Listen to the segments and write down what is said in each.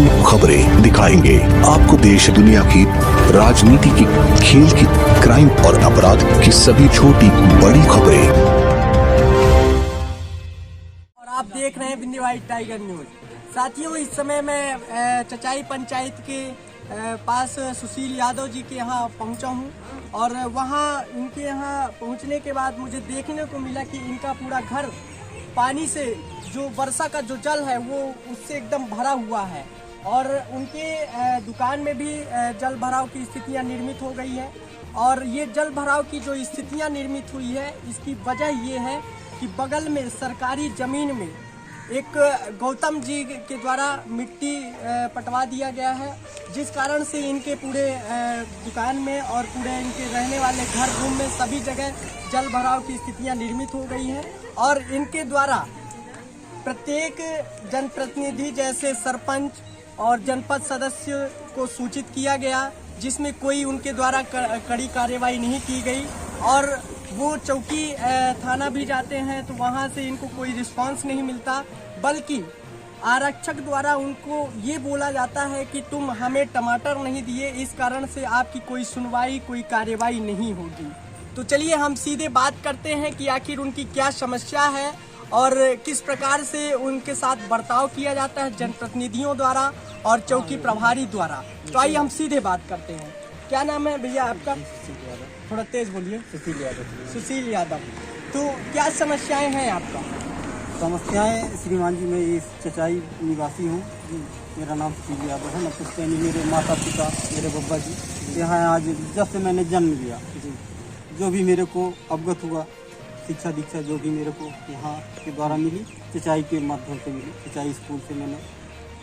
हम खबरें दिखाएंगे आपको देश दुनिया की, राजनीति की, खेल की, क्राइम और अपराध की सभी छोटी बड़ी खबरें। और आप देख रहे हैं बिंदी वाइट टाइगर न्यूज। साथियों, इस समय मैं चचाई पंचायत के पास सुशील यादव जी के यहाँ पहुँचा हूँ और वहाँ इनके यहाँ पहुँचने के बाद मुझे देखने को मिला कि इनका पूरा घर पानी से, जो वर्षा का जो जल है वो उससे एकदम भरा हुआ है और उनके दुकान में भी जल भराव की स्थितियां निर्मित हो गई है। और ये जल भराव की जो स्थितियां निर्मित हुई है, इसकी वजह ये है कि बगल में सरकारी जमीन में एक गौतम जी के द्वारा मिट्टी पटवा दिया गया है, जिस कारण से इनके पूरे दुकान में और पूरे इनके रहने वाले घर रूम में सभी जगह जल भराव की स्थितियां निर्मित हो गई हैं। और इनके द्वारा प्रत्येक जनप्रतिनिधि जैसे सरपंच और जनपद सदस्य को सूचित किया गया, जिसमें कोई उनके द्वारा कड़ी कार्रवाई नहीं की गई। और वो चौकी थाना भी जाते हैं तो वहाँ से इनको कोई रिस्पांस नहीं मिलता, बल्कि आरक्षक द्वारा उनको ये बोला जाता है कि तुम हमें टमाटर नहीं दिए, इस कारण से आपकी कोई सुनवाई, कोई कार्रवाई नहीं होगी। तो चलिए हम सीधे बात करते हैं कि आखिर उनकी क्या समस्या है और किस प्रकार से उनके साथ बर्ताव किया जाता है जनप्रतिनिधियों द्वारा और चौकी प्रभारी द्वारा। तो आइए हम सीधे बात करते हैं। क्या नाम है भैया आपका? थोड़ा तेज बोलिए। सुशील यादव। सुशील यादव। तो क्या समस्याएं हैं आपका? समस्याएं श्रीमान जी, मैं इस चचाई निवासी हूँ। मेरा नाम सुशील यादव है। मैं पुश्तैनी, मेरे माता पिता, मेरे बब्बा जी यहाँ आज जब से मैंने जन्म लिया, जो भी मेरे को अवगत हुआ, शिक्षा दीक्षा जो भी मेरे को यहाँ के द्वारा मिली, चचाई के माध्यम से मिली। चचाई स्कूल से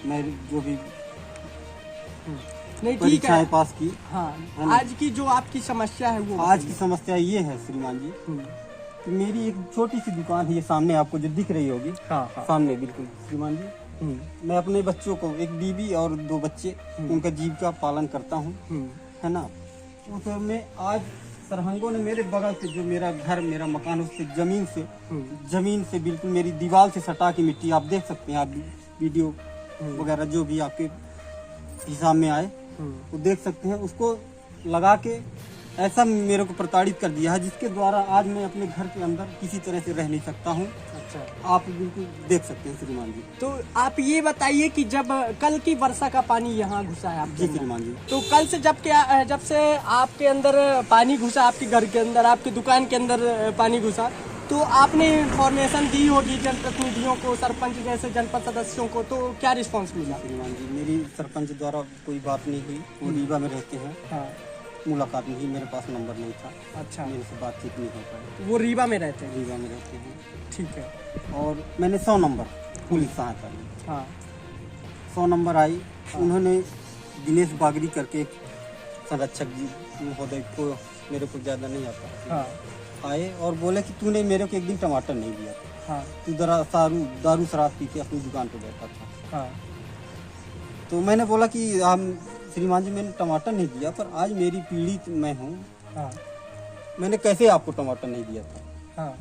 मैं जो भी परीक्षाएं पास की। हाँ, आज की जो आपकी समस्या है वो आज की समस्या ये है श्रीमान जी कि मेरी एक छोटी सी दुकान है, ये सामने आपको जो दिख रही होगी। हाँ, हाँ। सामने बिल्कुल श्रीमान जी। मैं अपने बच्चों को, एक बीवी और 2 बच्चे, उनका जीविका पालन करता हूँ, है ना। तो मैं आज सरहंगों ने मेरे बगल से जो मेरा घर, मेरा मकान, उससे जमीन से बिल्कुल मेरी दीवार से सटा की मिट्टी, आप देख सकते हैं, आप वीडियो वगैरह जो भी आपके हिसाब में आए वो देख सकते हैं, उसको लगा के ऐसा मेरे को प्रताड़ित कर दिया है, जिसके द्वारा आज मैं अपने घर के अंदर किसी तरह से रह नहीं सकता हूँ। अच्छा, आप बिल्कुल देख सकते हैं श्रीमान जी। तो आप ये बताइए कि जब कल की वर्षा का पानी यहाँ घुसा है आपके? जी श्रीमान जी। तो कल से जब से आपके अंदर पानी घुसा, आपके घर के अंदर, आपकी दुकान के अंदर पानी घुसा, तो आपने इन्फॉर्मेशन दी होगी जनप्रतिनिधियों को, सरपंच जैसे जनपद सदस्यों को, तो क्या रिस्पांस मिला? श्रीमान जी, मेरी सरपंच द्वारा कोई बात नहीं हुई। वो रीवा में रहते हैं। हाँ। मुलाकात नहीं, मेरे पास नंबर नहीं था। अच्छा, मेरे से बातचीत नहीं हो पाई। वो रीवा में रहते हैं? रीवा में रहते हैं। ठीक है। और मैंने 100 नंबर पुलिस सहायता ली। हाँ। 100 नंबर आई। उन्होंने दिनेश बागरी करके एक संरक्षक जी महोदय को, मेरे को ज़्यादा नहीं आता, हाँ। आए और बोले कि तूने मेरे को एक दिन टमाटर नहीं दिया था। हाँ। तू दारू शराब पी के अपनी दुकान पर बैठा था। हाँ। तो मैंने बोला कि हम श्रीमान जी, मैंने टमाटर नहीं दिया, पर आज मेरी पीड़ित मैं हूँ। हाँ। मैंने कैसे आपको टमाटर नहीं दिया था? हाँ।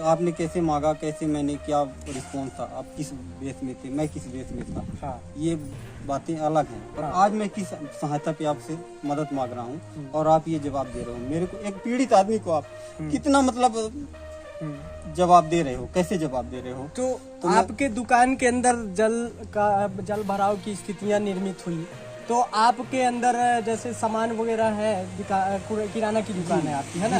आपने कैसे मांगा, कैसे, मैंने क्या रिस्पॉन्स था, आप किस बेस में थे, मैं किस बेस में था? हाँ। ये बातें अलग हैं। और हाँ। आज मैं किस सहायता पे आपसे मदद मांग रहा हूँ और आप ये जवाब दे रहे हो मेरे को, एक पीड़ित आदमी को आप कितना मतलब जवाब दे रहे हो, कैसे जवाब दे रहे हो? तो आपके दुकान के अंदर जल भराव की स्थितियां निर्मित हुई, तो आपके अंदर जैसे सामान वगैरह है, किराना की दुकान है आपकी, है ना?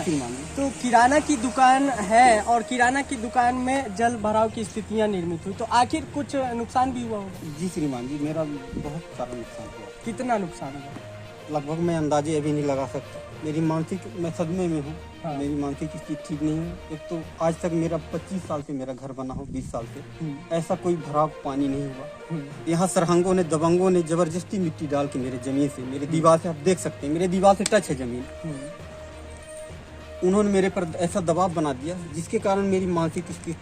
तो किराना की दुकान है और किराना की दुकान में जल भराव की स्थितियां निर्मित हुई, तो आखिर कुछ नुकसान भी हुआ होगा? जी श्रीमान जी, मेरा बहुत सारा नुकसान हुआ। कितना नुकसान हुआ? लगभग मैं अंदाजे अभी नहीं लगा सकता। मेरी मानसिक, मैं सदमे में हूँ। हाँ। मेरी मानसिक स्थिति ठीक नहीं है। एक तो आज तक मेरा 25 साल से मेरा घर बना हो, 20 साल से ऐसा कोई भराव पानी नहीं हुआ। यहाँ सरहंगों ने, दबंगों ने जबरदस्ती मिट्टी डाल के मेरे जमीन से, मेरे दीवार से, आप देख सकते हैं मेरे दीवार से टच है जमीन, उन्होंने मेरे पर ऐसा दबाव बना दिया जिसके कारण मेरी मानसिक स्थिति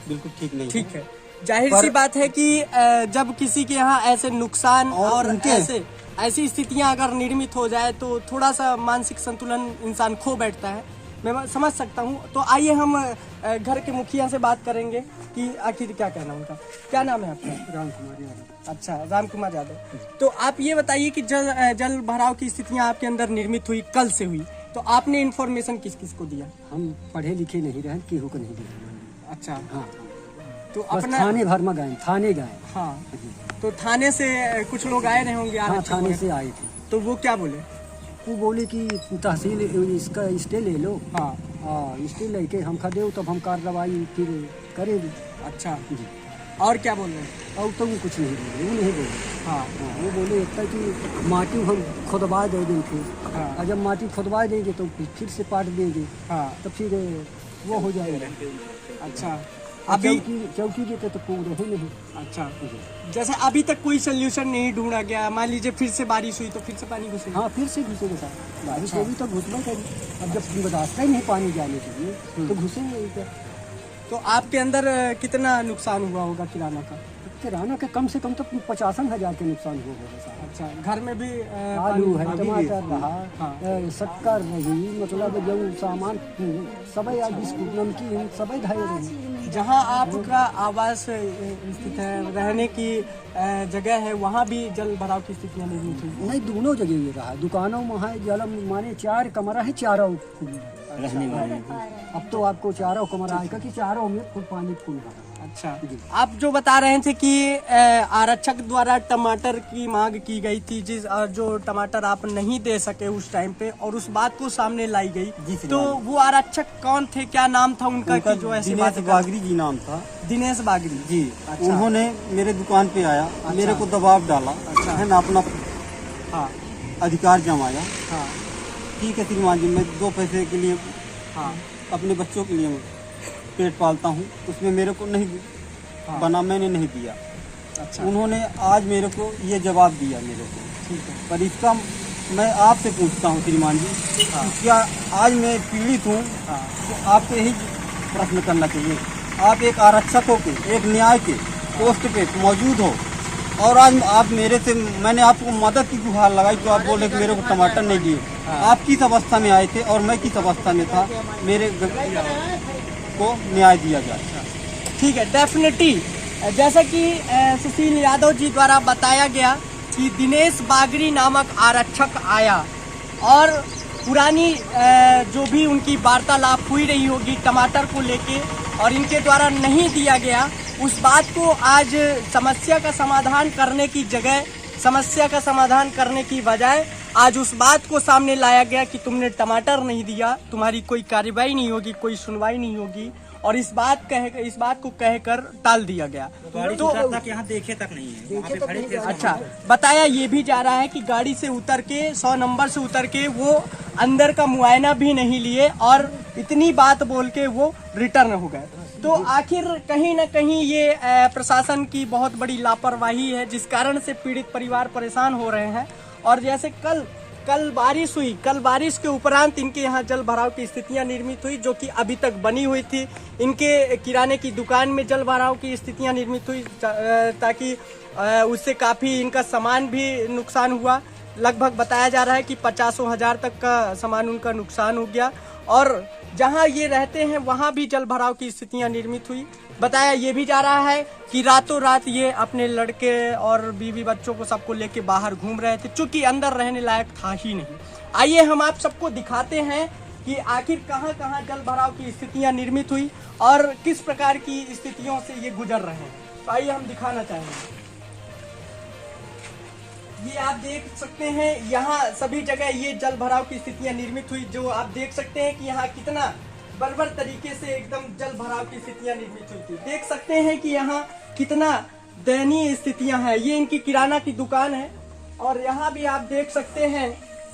बिल्कुल ठीक नहीं। ठीक है, जाहिर सी बात है कि जब किसी के यहाँ ऐसे नुकसान और ऐसी स्थितियां अगर निर्मित हो जाए तो थोड़ा सा मानसिक संतुलन इंसान खो बैठता है। मैं समझ सकता हूँ। तो आइए हम घर के मुखिया से बात करेंगे कि आखिर क्या कहना उनका। क्या नाम है आपका? राम कुमार यादव। अच्छा, राम कुमार यादव। तो आप ये बताइए कि जल भराव की स्थितियाँ आपके अंदर निर्मित हुई, कल से हुई, तो आपने इन्फॉर्मेशन किस किस को दिया? हम पढ़े लिखे नहीं रहे, केहू को नहीं दिया। अच्छा, हाँ, तो बस अपना थाने भर में गए, थाने गए। हाँ, तो थाने से कुछ लोग आए रहे होंगे? हाँ, थाने से आए थे। तो वो क्या बोले? वो बोले कि तहसील इसका स्टे ले लो। हाँ, हाँ, स्टे लेके हम खदे तब हम कार्रवाई फिर करेंगे। अच्छा जी, और क्या बोल रहे हैं? और तो वो कुछ नहीं बोले, वो नहीं बोले। हाँ, हाँ, वो बोले इतना कि माटी हम खुदवा दे देंगे। हाँ, और जब माटी खुदवा देंगे तो फिर से पाट देंगे, हाँ, तो फिर वो हो जाएगा। अच्छा, अभी चौकी देते तो पूरे ही नहीं। अच्छा, जैसे अभी तक कोई सोल्यूशन नहीं ढूंढा गया, मान लीजिए फिर से बारिश हुई तो फिर से पानी घुसेगा? हाँ, फिर से घुसेगा साहब, बारिश होगी तो घुसना चाहिए। अब जब रास्ता ही नहीं पानी जाने के लिए तो घुसेंगे ही क्या। तो आपके अंदर कितना नुकसान हुआ होगा किराना का? किराना के कम से कम तो 50,000 के नुकसान हुआ होगा साहब। अच्छा, घर में भी आलू है, पानी- टमाटर हाँ, रहा, शक्कर रही, मतलब जो सामान सब बिस्कुट नमकीन सब धाये रही। जहाँ आपका आवास स्थित है, रहने की जगह है, वहाँ भी जल भराव की स्थितियाँ निर्मित हुई? नहीं, दोनों जगह ये रहा। दुकानों में है जलम, माने 4 कमरा है, चारों रहने वाले। अब तो आपको चारों कमरा आएगा कि चारों में फुल पानी फुल रहा। अच्छा, आप जो बता रहे थे कि आरक्षक द्वारा टमाटर की मांग की गई थी, जो टमाटर आप नहीं दे सके उस टाइम पे, और उस बात को सामने लाई गई, तो वो आरक्षक कौन थे, क्या नाम था उनका कि जो ऐसी बात? दिनेश बागरी जी नाम था। दिनेश बागरी जी। अच्छा। उन्होंने मेरे दुकान पे आया, मेरे को दबाव डाला, अच्छा। है ना, अपना हाँ, अधिकार जमाया। हाँ, ठीक है श्रीमान जी, मैं 2 पैसे के लिए हाँ, अपने बच्चों के लिए पेट पालता हूँ, उसमें मेरे को नहीं हाँ। बना, मैंने नहीं दिया। अच्छा, उन्होंने आज मेरे को ये जवाब दिया मेरे को। ठीक है। पर इसका मैं आपसे पूछता हूँ श्रीमान जी, हाँ। कि क्या आज मैं पीड़ित हूँ, हाँ, तो आपसे यही प्रश्न करना चाहिए। आप एक आरक्षक हो के, एक न्याय के पोस्ट पे मौजूद हो, और आज आप मेरे से, मैंने आपको मदद की गुहार लगाई तो आप बोले कि मेरे को टमाटर नहीं दिए। आप किस अवस्था में आए थे और मैं किस अवस्था में था, मेरे को न्याय दिया जाए। ठीक है, डेफिनेटली। जैसा कि सुशील यादव जी द्वारा बताया गया कि दिनेश बागरी नामक आरक्षक आया और पुरानी जो भी उनकी वार्तालाप हुई रही होगी टमाटर को लेके, और इनके द्वारा नहीं दिया गया, उस बात को आज समस्या का समाधान करने की जगह, समस्या का समाधान करने की बजाय आज उस बात को सामने लाया गया कि तुमने टमाटर नहीं दिया, तुम्हारी कोई कार्रवाई नहीं होगी, कोई सुनवाई नहीं होगी, और इस बात को कहकर टाल दिया गया। तो तक यहाँ देखे तक नहीं है, वहाँ पे खड़े थे। अच्छा, बताया ये भी जा रहा है कि गाड़ी से उतर के 100 नंबर से उतर के वो अंदर का मुआयना भी नहीं लिए और इतनी बात बोल के वो रिटर्न हो गए। तो आखिर कहीं ना कहीं ये प्रशासन की बहुत बड़ी लापरवाही है, जिस कारण से पीड़ित परिवार परेशान हो रहे हैं। और जैसे कल बारिश हुई, कल बारिश के उपरांत इनके यहाँ जल भराव की स्थितियां निर्मित हुई, जो कि अभी तक बनी हुई थी। इनके किराने की दुकान में जल भराव की स्थितियां निर्मित हुई, ताकि उससे काफ़ी इनका सामान भी नुकसान हुआ। लगभग बताया जा रहा है कि 50,000 तक का सामान उनका नुकसान हो गया, और जहां ये रहते हैं वहां भी जल भराव की स्थितियां निर्मित हुई। बताया ये भी जा रहा है कि रातों रात ये अपने लड़के और बीवी बच्चों को सबको लेके बाहर घूम रहे थे, चूंकि अंदर रहने लायक था ही नहीं। आइए हम आप सबको दिखाते हैं कि आखिर कहां कहां जल भराव की स्थितियां निर्मित हुई और किस प्रकार की स्थितियों से ये गुजर रहे हैं। तो आइए हम दिखाना चाहेंगे। ये आप देख सकते हैं, यहाँ सभी जगह ये जल भराव की स्थितियां निर्मित हुई, जो आप देख सकते हैं कि यहाँ कितना बर्बर तरीके से एकदम जल भराव की स्थितियां निर्मित हुई थी। देख सकते हैं कि यहाँ कितना दयनीय स्थितियां हैं। ये इनकी किराना की दुकान है, और यहाँ भी आप देख सकते हैं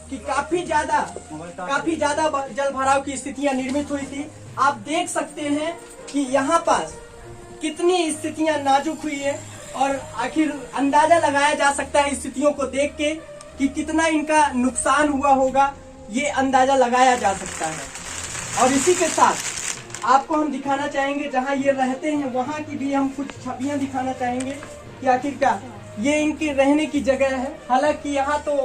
कि काफी ज्यादा जल भराव की स्थितियां निर्मित हुई थी। आप देख सकते हैं कि यहाँ पास कितनी स्थितियां नाजुक हुई है, और आखिर अंदाजा लगाया जा सकता है स्थितियों को देख के कि कितना इनका नुकसान हुआ होगा, ये अंदाजा लगाया जा सकता है। और इसी के साथ आपको हम दिखाना चाहेंगे जहां ये रहते हैं, वहां की भी हम कुछ छवियां दिखाना चाहेंगे कि आखिर क्या ये इनके रहने की जगह है। हालांकि यहाँ तो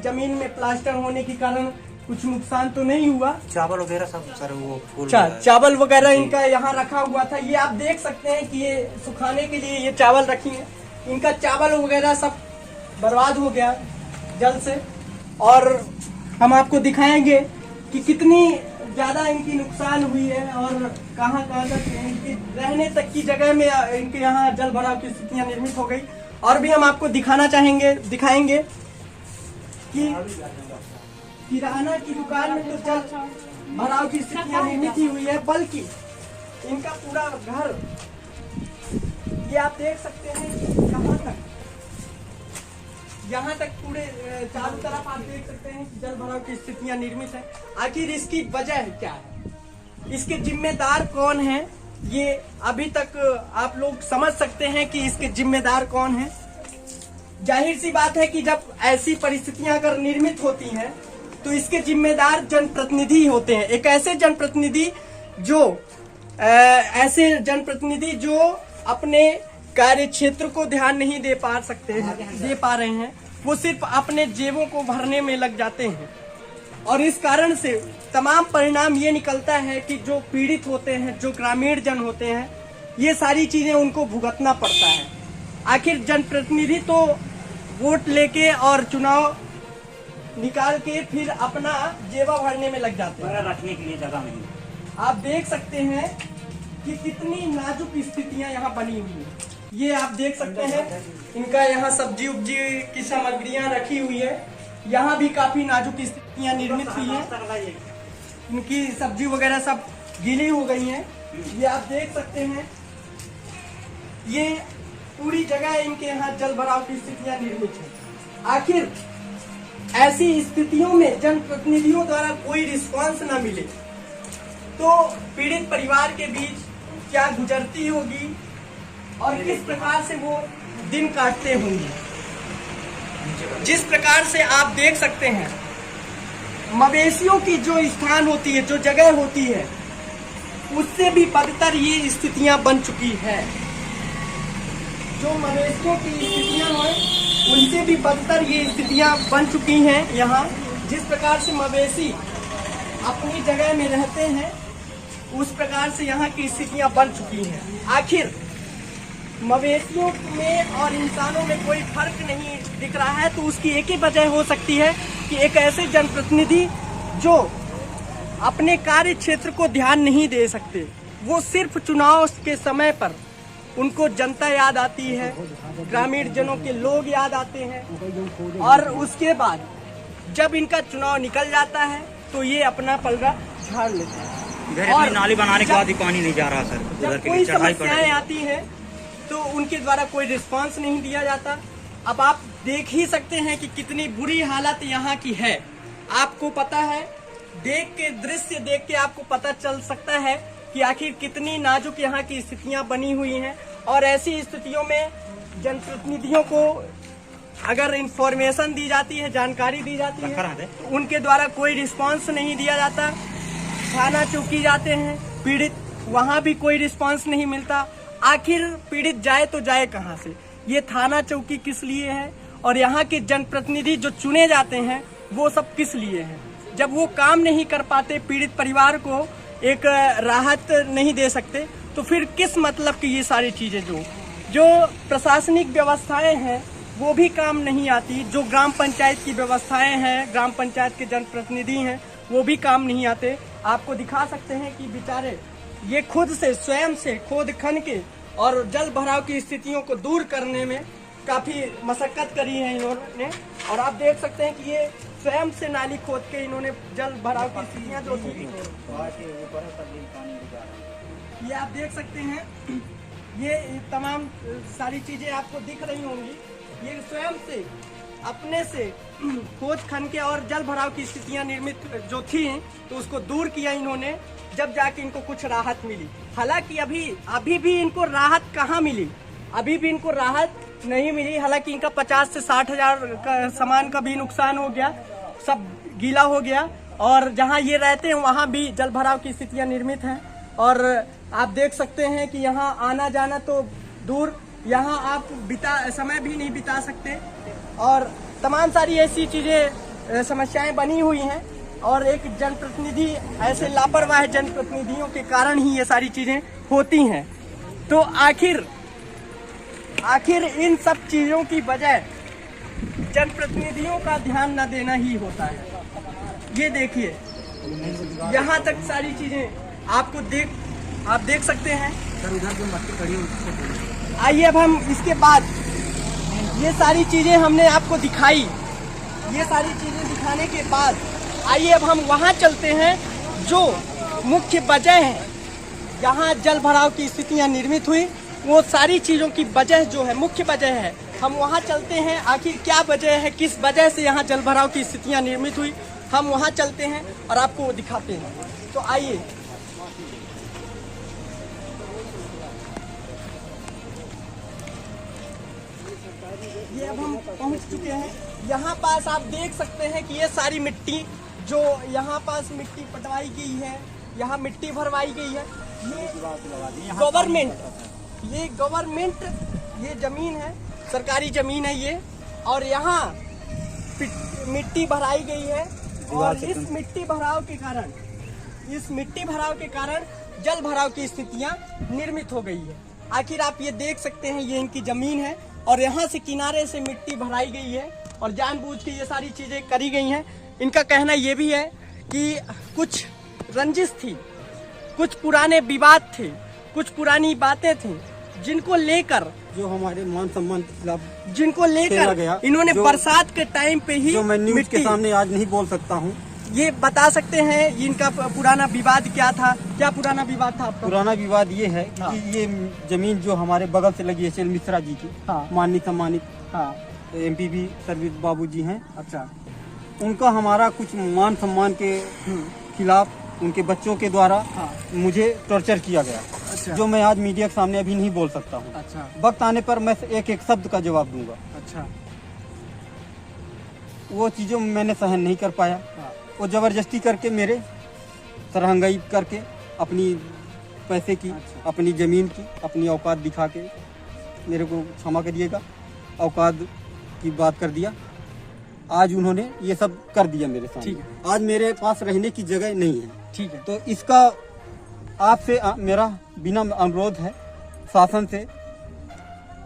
जमीन में प्लास्टर होने के कारण कुछ नुकसान तो नहीं हुआ। चावल वगैरह सब सर वो फूल चावल वगैरह इनका यहाँ रखा हुआ था। ये आप देख सकते हैं कि ये सुखाने के लिए ये चावल रखी है। इनका चावल वगैरह सब बर्बाद हो गया जल से। और हम आपको दिखाएंगे कि कितनी ज्यादा इनकी नुकसान हुई है और कहाँ तक इनकी रहने तक की जगह में इनके यहाँ जल भराव की स्थितियां निर्मित हो गई। और भी हम आपको दिखाएंगे कि किराना की दुकान में तो जल भराव की स्थितियां निर्मित ही हुई है, बल्कि इनका पूरा घर ये आप देख सकते हैं कहाँ तक, यहाँ तक पूरे चारों तरफ आप देख सकते हैं कि जल भराव की स्थितियां निर्मित है। आखिर इसकी वजह क्या है, इसके जिम्मेदार कौन है, ये अभी तक आप लोग समझ सकते हैं कि इसके जिम्मेदार कौन है। जाहिर सी बात है कि जब ऐसी परिस्थितियां अगर निर्मित होती हैं तो इसके जिम्मेदार जनप्रतिनिधि होते हैं। एक ऐसे जनप्रतिनिधि जो अपने कार्य क्षेत्र को ध्यान नहीं दे पा रहे हैं, वो सिर्फ अपने जेबों को भरने में लग जाते हैं। और इस कारण से तमाम परिणाम ये निकलता है कि जो पीड़ित होते हैं, जो ग्रामीण जन होते हैं, ये सारी चीजें उनको भुगतना पड़ता है। आखिर जनप्रतिनिधि तो वोट लेके और चुनाव निकाल के फिर अपना जेबा भरने में लग जाते हैं, रखने के लिए जगह नहीं। आप देख सकते हैं कि कितनी नाजुक स्थितियां यहाँ बनी हुई है। ये आप देख सकते हैं इनका यहाँ सब्जी उब्जी की सामग्रियां रखी हुई है। यहाँ भी काफी नाजुक स्थितियां निर्मित हुई हैं। इनकी सब्जी वगैरह सब गीली हो गई हैं। ये आप देख सकते हैं, ये पूरी जगह इनके यहाँ जल भराव की स्थितियां निर्मित है। आखिर ऐसी स्थितियों में जनप्रतिनिधियों द्वारा कोई रिस्पांस न मिले तो पीड़ित परिवार के बीच क्या गुजरती होगी और किस प्रकार से वो दिन काटते होंगे। जिस प्रकार से आप देख सकते हैं, मवेशियों की जो स्थान होती है, जो जगह होती है, उससे भी बदतर ये स्थितियां बन चुकी है। जो मवेशियों की स्थितियां हैं, उनसे भी बदतर ये स्थितियां बन चुकी हैं यहाँ। जिस प्रकार से मवेशी अपनी जगह में रहते हैं, उस प्रकार से यहाँ की स्थितियां बन चुकी हैं। आखिर मवेशियों में और इंसानों में कोई फर्क नहीं दिख रहा है, तो उसकी एक ही वजह हो सकती है कि एक ऐसे जनप्रतिनिधि जो अपने कार्य क्षेत्र को ध्यान नहीं दे सकते, वो सिर्फ चुनाव के समय पर उनको जनता याद आती है, ग्रामीण जनों के लोग याद आते हैं, और उसके बाद जब इनका चुनाव निकल जाता है तो ये अपना पलड़ा झाड़ लेते हैं। और नाली बनाने के बाद ही पानी नहीं जा रहा सर। जब कोई समस्याएं आती है तो उनके द्वारा कोई रिस्पांस नहीं दिया जाता। अब आप देख ही सकते हैं कि कितनी बुरी हालत यहाँ की है। आपको पता है, दृश्य देख के आपको पता चल सकता है कि आखिर कितनी नाजुक यहाँ की स्थितियां बनी हुई हैं। और ऐसी स्थितियों में जनप्रतिनिधियों को अगर इंफॉर्मेशन दी जाती है, जानकारी दी जाती है, तो उनके द्वारा कोई रिस्पांस नहीं दिया जाता। थाना चौकी जाते हैं पीड़ित, वहाँ भी कोई रिस्पांस नहीं मिलता। आखिर पीड़ित जाए तो जाए कहाँ से? ये थाना चौकी किस लिए है और यहाँ के जनप्रतिनिधि जो चुने जाते हैं वो सब किस लिए हैं? जब वो काम नहीं कर पाते, पीड़ित परिवार को एक राहत नहीं दे सकते, तो फिर किस मतलब की ये सारी चीजें जो प्रशासनिक व्यवस्थाएं हैं वो भी काम नहीं आती। जो ग्राम पंचायत की व्यवस्थाएं हैं, ग्राम पंचायत के जनप्रतिनिधि हैं, वो भी काम नहीं आते। आपको दिखा सकते हैं कि बेचारे ये खुद से स्वयं से खोद खन के और जल भराव की स्थितियों को दूर करने में काफी मशक्कत करी है इन्होंने। और आप देख सकते हैं कि ये स्वयं से नाली खोद के इन्होंने जल भराव की स्थितियां जो थी, ये आप देख सकते हैं, ये तमाम सारी चीजें आपको दिख रही होंगी। ये स्वयं से अपने से खोज खन के और जल भराव की स्थितियां निर्मित जो थी तो उसको दूर किया इन्होंने, जब जाके इनको कुछ राहत मिली। हालांकि अभी भी इनको राहत कहाँ मिली, अभी भी इनको राहत नहीं मिली। हालांकि इनका 50 से 60 हजार का सामान का भी नुकसान हो गया, सब गीला हो गया। और जहाँ ये रहते हैं वहाँ भी जल भराव की स्थितियां निर्मित हैं। और आप देख सकते हैं कि यहाँ आना जाना तो दूर, यहाँ आप समय भी नहीं बिता सकते। और तमाम सारी ऐसी चीजें समस्याएं बनी हुई हैं। और एक जनप्रतिनिधि ऐसे लापरवाह जनप्रतिनिधियों के कारण ही ये सारी चीजें होती हैं। तो आखिर इन सब चीजों की वजह जनप्रतिनिधियों का ध्यान न देना ही होता है। ये देखिए, यहाँ तक सारी चीजें आप देख सकते हैं। आइए अब हम इसके बाद ये सारी चीजें हमने आपको दिखाई, ये सारी चीजें दिखाने के बाद आइए अब हम वहाँ चलते हैं जो मुख्य वजह है, जहाँ जल भराव की स्थितियाँ निर्मित हुई। वो सारी चीज़ों की वजह जो है, मुख्य वजह है, हम वहाँ चलते हैं। आखिर क्या वजह है, किस वजह से यहाँ जल भराव की स्थितियाँ निर्मित हुई, हम वहाँ चलते हैं और आपको दिखाते हैं। तो आइए। ये अब हम पहुँच चुके हैं। यहाँ पास आप देख सकते हैं कि ये सारी मिट्टी जो यहाँ पास मिट्टी पटवाई गई है, यहाँ मिट्टी भरवाई गई है। ये गवर्नमेंट ये जमीन है, सरकारी जमीन है ये, और यहाँ मिट्टी भराई गई है। और इस मिट्टी भराव के कारण जल भराव की स्थितियाँ निर्मित हो गई है। आखिर आप ये देख सकते हैं, ये इनकी जमीन है और यहाँ से किनारे से मिट्टी भराई गई है और जानबूझ के ये सारी चीजें करी गई हैं। इनका कहना ये भी है कि कुछ रंजिश थी, कुछ पुराने विवाद थे, कुछ पुरानी बातें थी, जिनको लेकर जो हमारे मान सम्मान के खिलाफ, जिनको लेकर इन्होंने बरसात के टाइम पे ही, जो मैं न्यूज के सामने आज नहीं बोल सकता हूँ। ये बता सकते हैं इनका पुराना विवाद क्या था? क्या पुराना विवाद था आपका? पुराना विवाद ये है कि ये जमीन जो हमारे बगल से लगी है शैल मिश्रा जी की, माननीय सम्मानित एमपीबी सर्विस बाबू जी हैं। अच्छा। उनका हमारा कुछ मान सम्मान के खिलाफ उनके बच्चों के द्वारा मुझे टॉर्चर किया गया। अच्छा। जो मैं आज मीडिया के सामने अभी नहीं बोल सकता हूँ। अच्छा। वक्त आने पर मैं एक एक शब्द का जवाब दूंगा। अच्छा। वो चीज़ों मैंने सहन नहीं कर पाया। वो जबरदस्ती करके मेरे सरहंगाई करके अपनी पैसे की, अपनी ज़मीन की, अपनी औकात दिखा के, मेरे को क्षमा करिएगा, औकात की बात कर दिया। आज उन्होंने ये सब कर दिया मेरे सामने। आज मेरे पास रहने की जगह नहीं है। ठीक है। तो इसका आपसे मेरा बिना अनुरोध है शासन से,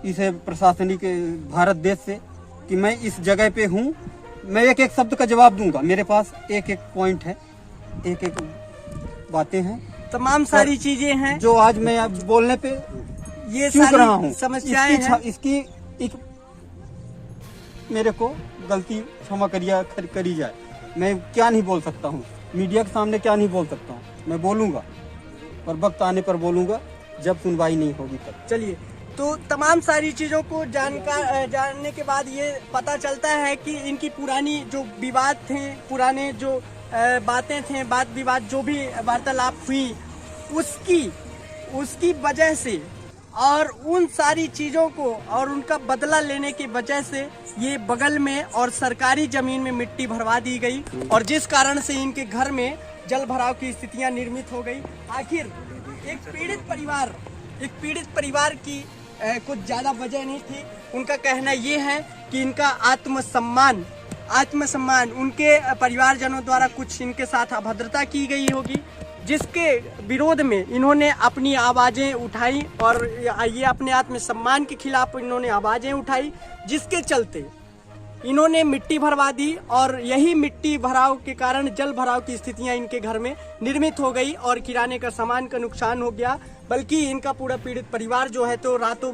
इसे प्रशासनिक भारत देश से, कि मैं इस जगह पे हूँ। मैं एक एक शब्द का जवाब दूंगा। मेरे पास एक एक पॉइंट है, एक एक बातें हैं, तमाम सारी चीजें हैं जो आज मैं अब बोलने पे ये चूक रहा हूँ। समस्याएं हैं। इसकी एक मेरे को गलती क्षमा करी जाए। मैं क्या नहीं बोल सकता हूँ, मीडिया के सामने क्या नहीं बोल सकता हूँ। मैं बोलूँगा और वक्त आने पर बोलूँगा, जब सुनवाई नहीं होगी तब। चलिए, तो तमाम सारी चीज़ों को जानने के बाद ये पता चलता है कि इनकी पुरानी जो विवाद थे, पुराने जो बातें थे, बात विवाद जो भी वार्तालाप हुई, उसकी वजह से और उन सारी चीज़ों को और उनका बदला लेने की वजह से ये बगल में और सरकारी ज़मीन में मिट्टी भरवा दी गई, और जिस कारण से इनके घर में जल भराव की स्थितियां निर्मित हो गई। आखिर एक पीड़ित परिवार की कुछ ज़्यादा वजह नहीं थी। उनका कहना ये है कि इनका आत्मसम्मान उनके परिवारजनों द्वारा कुछ इनके साथ अभद्रता की गई होगी, जिसके विरोध में इन्होंने अपनी आवाज़ें उठाई और ये अपने आत्मसम्मान के खिलाफ इन्होंने आवाज़ें उठाई, जिसके चलते इन्होंने मिट्टी भरवा दी। और यही मिट्टी भराव के कारण जल भराव की स्थितियां इनके घर में निर्मित हो गई और किराने का सामान का नुकसान हो गया। बल्कि इनका पूरा पीड़ित परिवार जो है तो रातों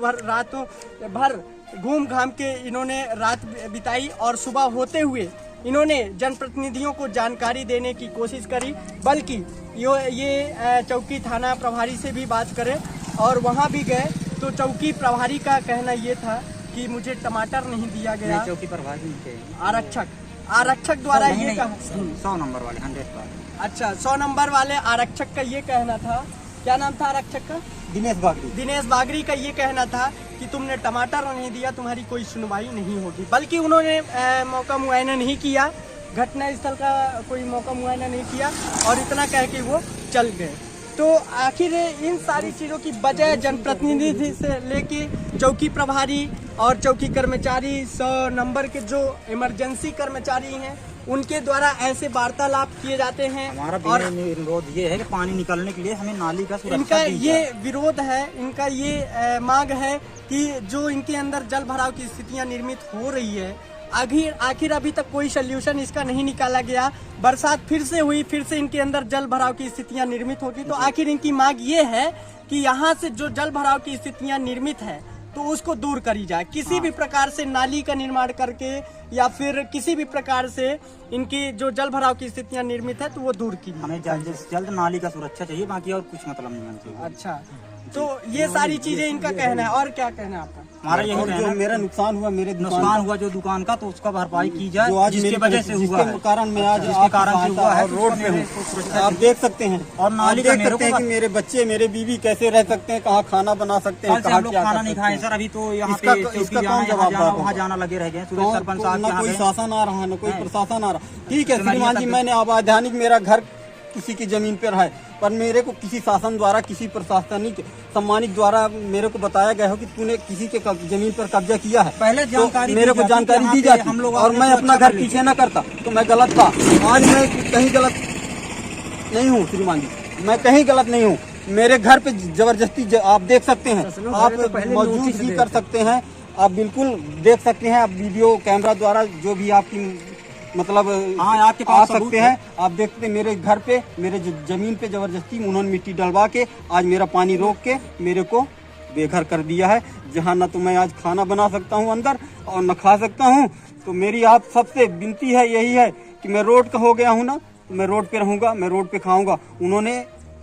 भर घूम घाम के इन्होंने रात बिताई और सुबह होते हुए इन्होंने जनप्रतिनिधियों को जानकारी देने की कोशिश करी। बल्कि ये चौकी थाना प्रभारी से भी बात करें और वहाँ भी गए तो चौकी प्रभारी का कहना ये था कि मुझे टमाटर नहीं दिया गया। चौकी प्रभारी आरक्षक द्वारा ये कहा 100 नंबर वाले 100 वाले। अच्छा, 100 नंबर वाले आरक्षक का ये कहना था। क्या नाम था आरक्षक का? दिनेश बागरी का ये कहना था कि तुमने टमाटर नहीं दिया, तुम्हारी कोई सुनवाई नहीं होगी। बल्कि उन्होंने मौका मुआयना नहीं किया, घटना स्थल का कोई मौका मुआयना नहीं किया और इतना कह के वो चल गए। तो आखिर इन सारी चीज़ों की वजह जनप्रतिनिधि से लेके चौकी प्रभारी, और चौकी कर्मचारी 100 नंबर के जो इमरजेंसी कर्मचारी हैं उनके द्वारा ऐसे वार्तालाप किए जाते हैं। हमारा और विरोध ये है कि पानी निकालने के लिए हमें नाली का इनका सुरक्षा दी ये जाए। विरोध है, इनका ये मांग है कि जो इनके अंदर जल भराव की स्थितियां निर्मित हो रही है, आखिर अभी तक कोई सोल्यूशन इसका नहीं निकाला गया। बरसात फिर से हुई, फिर से इनके अंदर जल भराव की स्थितियां निर्मित होगी, तो आखिर इनकी मांग ये है कि यहाँ से जो जल भराव की स्थितियां निर्मित है तो उसको दूर करी जाए, किसी भी प्रकार से नाली का निर्माण करके या फिर किसी भी प्रकार से इनकी जो जल भराव की स्थितियां निर्मित है तो वो दूर की जाए। हमें जल्द से जल्द नाली का सुरक्षा चाहिए, बाकी और कुछ मतलब नहीं होना चाहिए। अच्छा, तो ये सारी चीजें इनका कहना है। और क्या कहना है आपका? हमारा यही और कहना जो है, मेरा नुकसान हुआ, मेरे नुकसान हुआ जो दुकान का, तो उसका भरपाई की जाए, जो आज जिसकी मेरी वजह से हुआ जिसके है, कारण मैं आज जिसके कारण से हुआ है, और रोड पे हूँ। आप देख सकते हैं और नाली आप का देख मेरे सकते हैं को कि मेरे बच्चे, मेरे बीवी कैसे रह सकते हैं, कहाँ खाना बना सकते हैं, कल से कहाँ हम लोग क्या खाना कर नहीं सकते खाए हैं। सर। अभी तो यहाँ इसका पे इसका यहाँ कौन जवाबदार जाना होगा? वहाँ जाना लगे रह गए। सुरेश सरपंच साहब ना यहाँ कोई गए। शासन आ रहा है, ना कोई हाँ। प्रशासन आ रहा। ठीक है सिमरिया श्रीमान जी, तक- मैंने अवैधानिक मेरा घर किसी की जमीन पर है, पर मेरे को किसी शासन द्वारा, किसी प्रशासनिक सम्मानित द्वारा मेरे को बताया गया हो कि तूने किसी के जमीन पर कब्जा किया है। पहले जानकारी तो मेरे दी को जाती जानकारी कि दी यहाँ पे जाती हम लोग और आगे मैं से अपना अच्छा घर कर पीछे न करता तो मैं गलत था। आज मैं कहीं गलत नहीं हूँ श्रीमान जी, मैं कहीं गलत नहीं हूँ। मेरे घर पे जबरदस्ती आप देख सकते हैं, आप मौजूद भी कर सकते हैं, आप बिल्कुल देख सकते हैं, आप वीडियो कैमरा द्वारा जो भी आपकी मतलब हाँ, आपके आ पास सबूत सकते हैं। आप देखते हैं मेरे घर पे, मेरे जमीन पे जबरदस्ती उन्होंने मिट्टी डलवा के आज मेरा पानी रोक के मेरे को बेघर कर दिया है। जहाँ न तो मैं आज खाना बना सकता हूँ अंदर और न खा सकता हूँ। तो मेरी आप सबसे विनती है, यही है कि मैं रोड का हो गया हूँ ना, तो मैं रोड पे रहूंगा, मैं रोड पे खाऊंगा।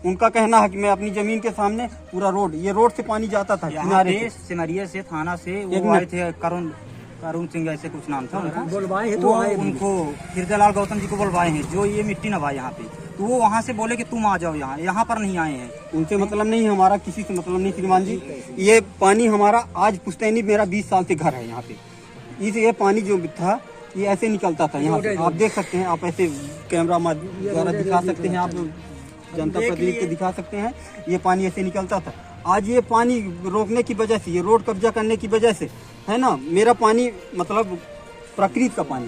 उनका कहना है कि मैं अपनी जमीन के सामने पूरा रोड, ये रोड से पानी जाता था यहाँ किनारे पे से। सिमरिया से थाना से एक वो आए मिनट। थे, करुण सिंह ऐसे कुछ नाम था उनका। बुलवाए तो उनको हिरदलाल गौतम जी को बुलवाए हैं, जो ये मिट्टी नवाए यहाँ पे। तो वो वहाँ से बोले कि तुम आ जाओ यहाँ पर नहीं आए हैं। उनसे मतलब नहीं, हमारा किसी से मतलब नहीं श्रीमान जी। ये पानी हमारा आज पुश्तैनी, मेरा 20 साल से घर है यहाँ पे। ये पानी जो था ये ऐसे निकलता था यहाँ से, आप देख सकते हैं, आप ऐसे कैमरा द्वारा दिखा सकते हैं, आप जनता प्रतिनिधि को दिखा सकते हैं, ये पानी ऐसे निकलता था। आज ये पानी रोकने की वजह से, ये रोड कब्जा करने की वजह से है ना, मेरा पानी मतलब प्रकृति का पानी